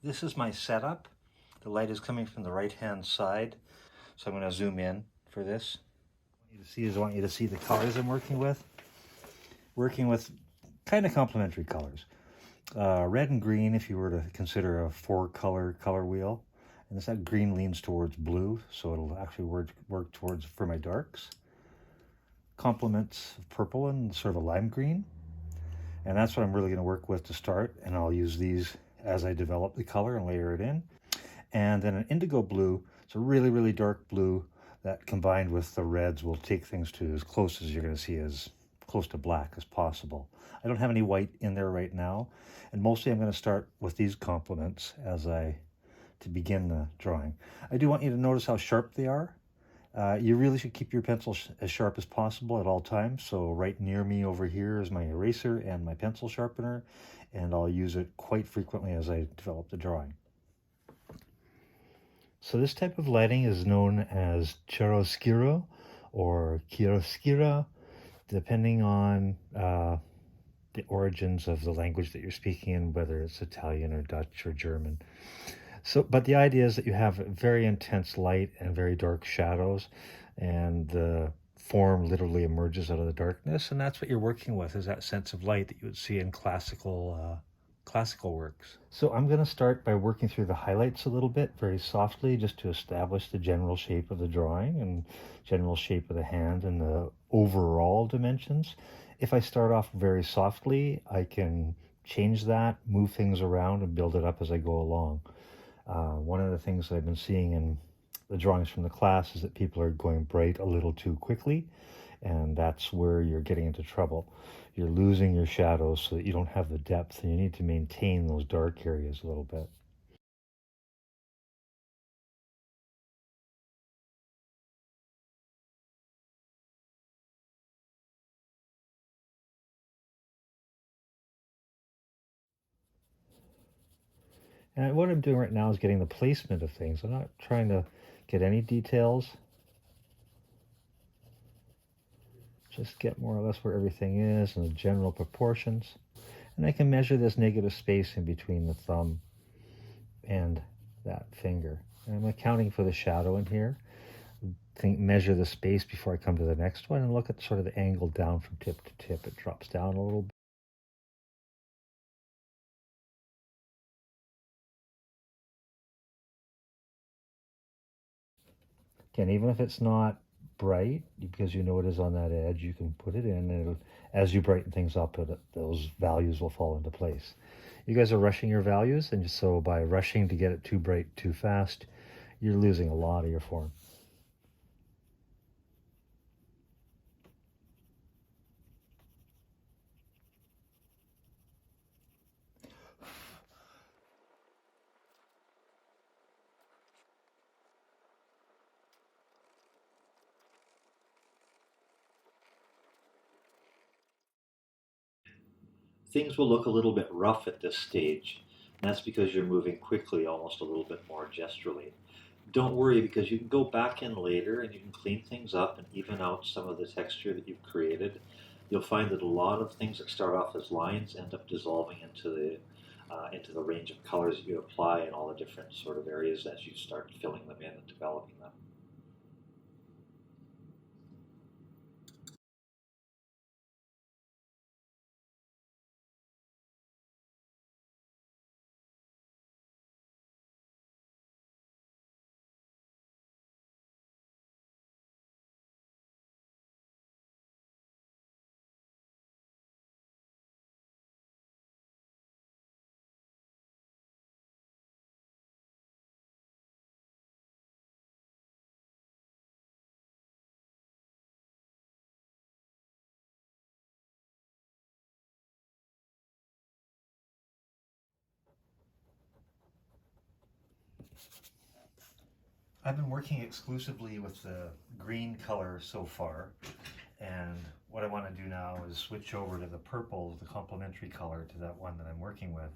This is my setup. The light is coming from the right-hand side, so I'm going to zoom in for this. I want you to see the colors I'm working with. Working with kind of complementary colors. Red and green, if you were to consider a four-color color wheel. And this green leans towards blue, so it'll actually work towards for my darks. Complements of purple and sort of a lime green. And that's what I'm really going to work with to start, and I'll use these as I develop the color and layer it in. And then an indigo blue, it's a really, really dark blue that combined with the reds will take things to as close as you're going to see, as close to black as possible. I don't have any white in there right now, and mostly I'm going to start with these complements to begin the drawing. I do want you to notice how sharp they are. You really should keep your pencil as sharp as possible at all times. So right near me over here is my eraser and my pencil sharpener, and I'll use it quite frequently as I develop the drawing. So this type of lighting is known as chiaroscuro or chiaroscura, depending on the origins of the language that you're speaking in, whether it's Italian or Dutch or German. So, but the idea is that you have very intense light and very dark shadows, and the form literally emerges out of the darkness, and that's what you're working with, is that sense of light that you would see in classical works. So I'm going to start by working through the highlights a little bit, very softly, just to establish the general shape of the drawing and general shape of the hand and the overall dimensions. If I start off very softly, I can change that, move things around, and build it up as I go along. One of the things that I've been seeing in the drawings from the class is that people are going bright a little too quickly, and that's where you're getting into trouble. You're losing your shadows so that you don't have the depth, and you need to maintain those dark areas a little bit. And what I'm doing right now is getting the placement of things. I'm not trying to get any details. Just get more or less where everything is and the general proportions. And I can measure this negative space in between the thumb and that finger. And I'm accounting for the shadow in here. Measure the space before I come to the next one and look at sort of the angle down from tip to tip. It drops down a little bit. Again, even if it's not bright, because you know it is on that edge, you can put it in, and as you brighten things up, those values will fall into place. You guys are rushing your values, and so by rushing to get it too bright too fast, you're losing a lot of your form. Things will look a little bit rough at this stage, and that's because you're moving quickly, almost a little bit more gesturally. Don't worry, because you can go back in later and you can clean things up and even out some of the texture that you've created. You'll find that a lot of things that start off as lines end up dissolving into the range of colors that you apply in all the different sort of areas as you start filling them in and developing them. I've been working exclusively with the green color so far, and what I want to do now is switch over to the purple, the complementary color, to that one that I'm working with.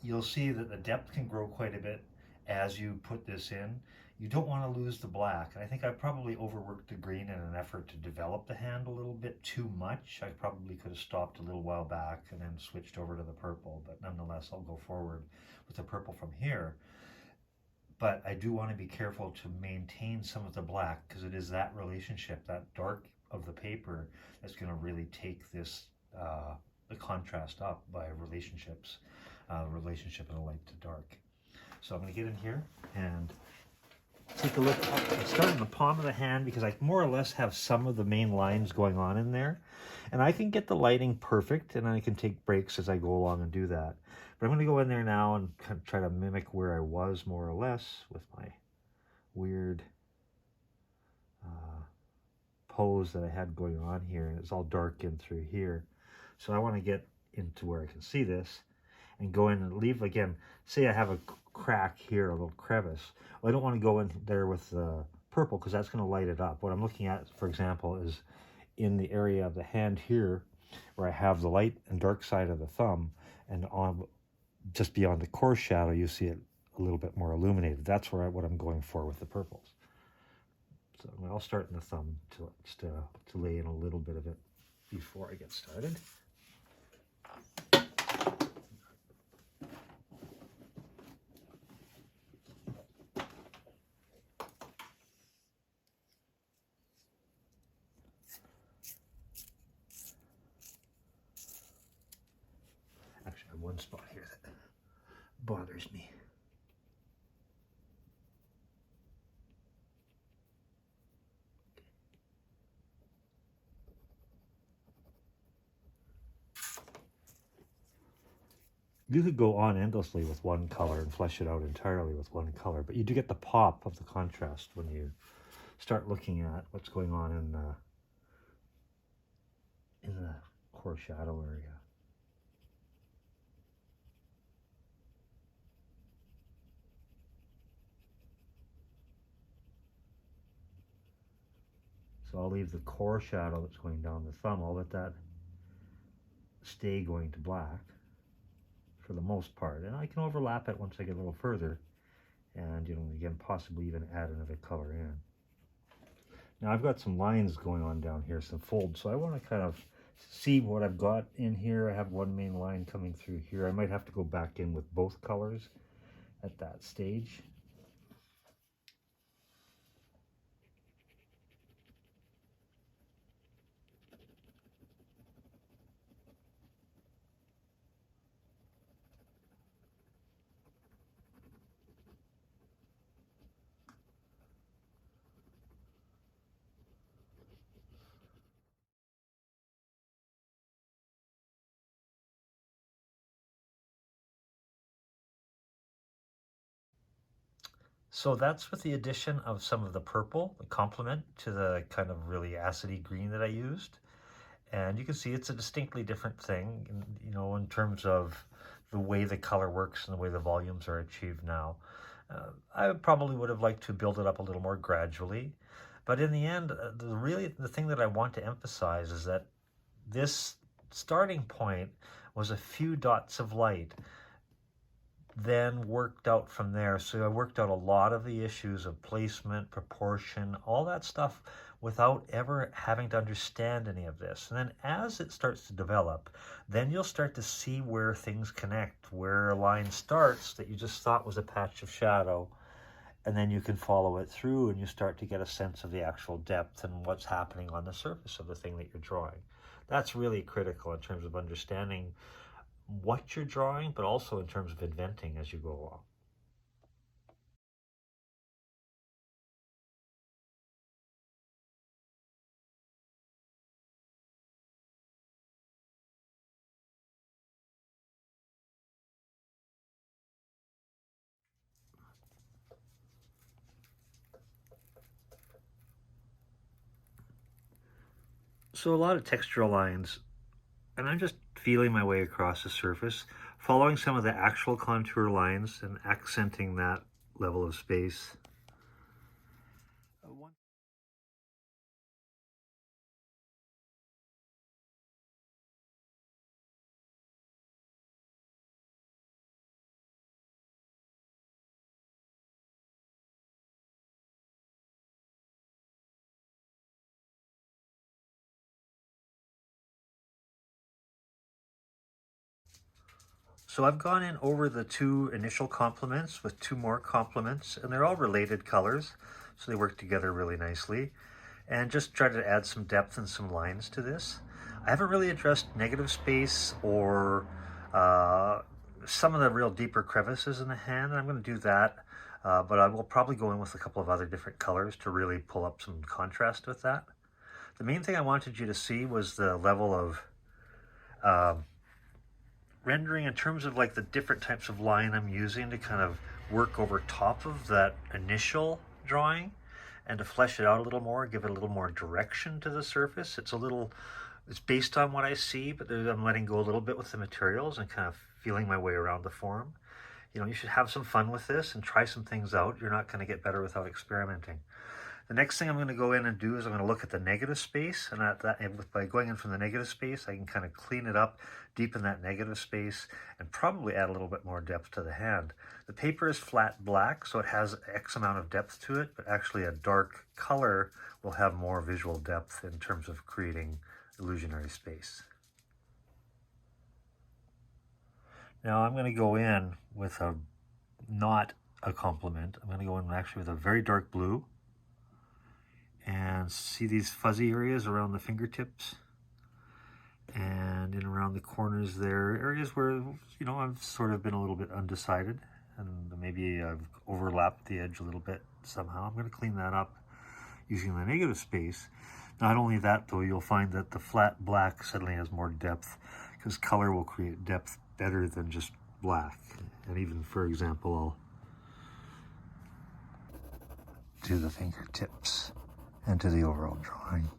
You'll see that the depth can grow quite a bit as you put this in. You don't want to lose the black. And I think I probably overworked the green in an effort to develop the hand a little bit too much. I probably could have stopped a little while back and then switched over to the purple, but nonetheless, I'll go forward with the purple from here. But I do want to be careful to maintain some of the black because it is that relationship, that dark of the paper, that's going to really take this the contrast up by relationships, relationship of the light to dark. So I'm going to get in here and take a look. I start in the palm of the hand because I more or less have some of the main lines going on in there. And I can get the lighting perfect, and I can take breaks as I go along and do that. But I'm going to go in there now and kind of try to mimic where I was more or less with my weird pose that I had going on here. And it's all dark in through here. So I want to get into where I can see this and go in and leave again. Say I have a crack here, a little crevice. Well, I don't want to go in there with the purple because that's going to light it up. What I'm looking at, for example, is in the area of the hand here where I have the light and dark side of the thumb, and on just beyond the coarse shadow you see it a little bit more illuminated. That's what I'm going for with the purples. So I'll start in the thumb to lay in a little bit of it before I get started. Actually, I have one spot here that bothers me. You could go on endlessly with one color and flesh it out entirely with one color, but you do get the pop of the contrast when you start looking at what's going on in the core shadow area. So I'll leave the core shadow that's going down the thumb. I'll let that stay going to black for the most part, and I can overlap it once I get a little further, and again possibly even add another color in. Now I've got some lines going on down here, some folds, so I want to kind of see what I've got in here. I have one main line coming through here. I might have to go back in with both colors at that stage. So that's with the addition of some of the purple, the complement to the kind of really acidy green that I used. And you can see it's a distinctly different thing, in terms of the way the color works and the way the volumes are achieved now. I probably would have liked to build it up a little more gradually. But in the end, the thing that I want to emphasize is that this starting point was a few dots of light, then worked out from there. So I worked out a lot of the issues of placement, proportion, all that stuff without ever having to understand any of this. And then as it starts to develop, then you'll start to see where things connect, where a line starts that you just thought was a patch of shadow, and then you can follow it through and you start to get a sense of the actual depth and what's happening on the surface of the thing that you're drawing. That's really critical in terms of understanding what you're drawing, but also in terms of inventing as you go along. So a lot of textural lines, and I'm just feeling my way across the surface, following some of the actual contour lines and accenting that level of space. So I've gone in over the two initial complements with two more complements, and they're all related colors, so they work together really nicely. And just try to add some depth and some lines to this. I haven't really addressed negative space or some of the real deeper crevices in the hand, and I'm going to do that. But I will probably go in with a couple of other different colors to really pull up some contrast with that. The main thing I wanted you to see was the level of um, rendering in terms of like the different types of line I'm using to kind of work over top of that initial drawing and to flesh it out a little more, give it a little more direction to the surface. It's based on what I see, but I'm letting go a little bit with the materials and kind of feeling my way around the form. You know, you should have some fun with this and try some things out. You're not going to get better without experimenting. The next thing I'm going to go in and do is I'm going to look at the negative space, and by going in from the negative space, I can kind of clean it up, deepen that negative space, and probably add a little bit more depth to the hand. The paper is flat black, so it has X amount of depth to it, but actually a dark color will have more visual depth in terms of creating illusionary space. Now I'm going to go in with not a complement. I'm going to go in actually with a very dark blue. And see these fuzzy areas around the fingertips and in around the corners there, areas where, you know, I've sort of been a little bit undecided and maybe I've overlapped the edge a little bit somehow. I'm going to clean that up using the negative space. Not only that though, you'll find that the flat black suddenly has more depth because color will create depth better than just black. And even, for example, I'll do the fingertips and to the overall drawing.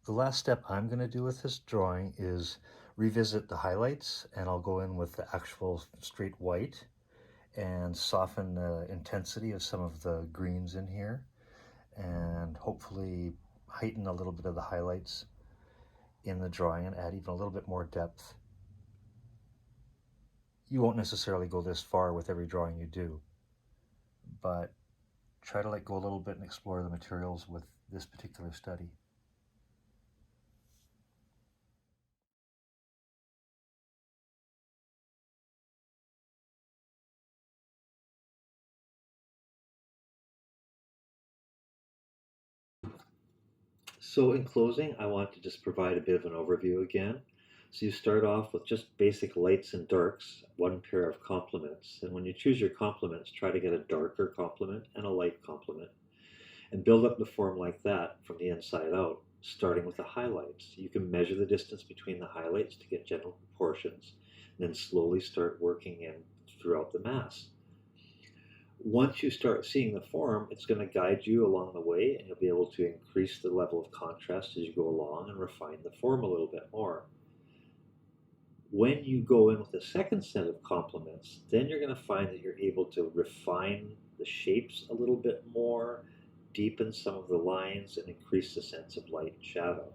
The last step I'm going to do with this drawing is revisit the highlights, and I'll go in with the actual straight white and soften the intensity of some of the greens in here and hopefully heighten a little bit of the highlights in the drawing and add even a little bit more depth. You won't necessarily go this far with every drawing you do, but try to let go a little bit and explore the materials with this particular study. So in closing, I want to just provide a bit of an overview again. So you start off with just basic lights and darks, one pair of complements. And when you choose your complements, try to get a darker complement and a light complement. And build up the form like that from the inside out, starting with the highlights. You can measure the distance between the highlights to get general proportions, and then slowly start working in throughout the mass. Once you start seeing the form, it's going to guide you along the way, and you'll be able to increase the level of contrast as you go along and refine the form a little bit more. When you go in with a second set of complements, then you're going to find that you're able to refine the shapes a little bit more, deepen some of the lines, and increase the sense of light and shadow.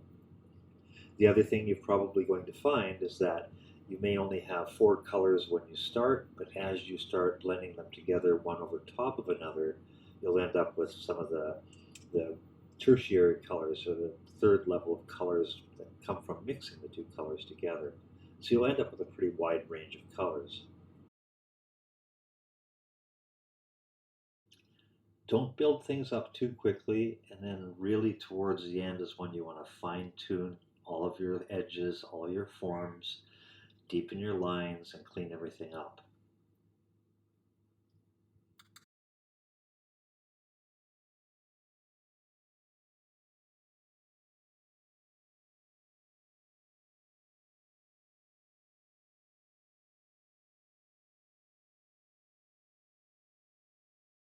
The other thing you're probably going to find is that you may only have four colors when you start, but as you start blending them together one over top of another, you'll end up with some of the tertiary colors, or the third level of colors that come from mixing the two colors together. So you'll end up with a pretty wide range of colors. Don't build things up too quickly, and then really towards the end is when you want to fine tune all of your edges, all your forms, deepen your lines, and clean everything up.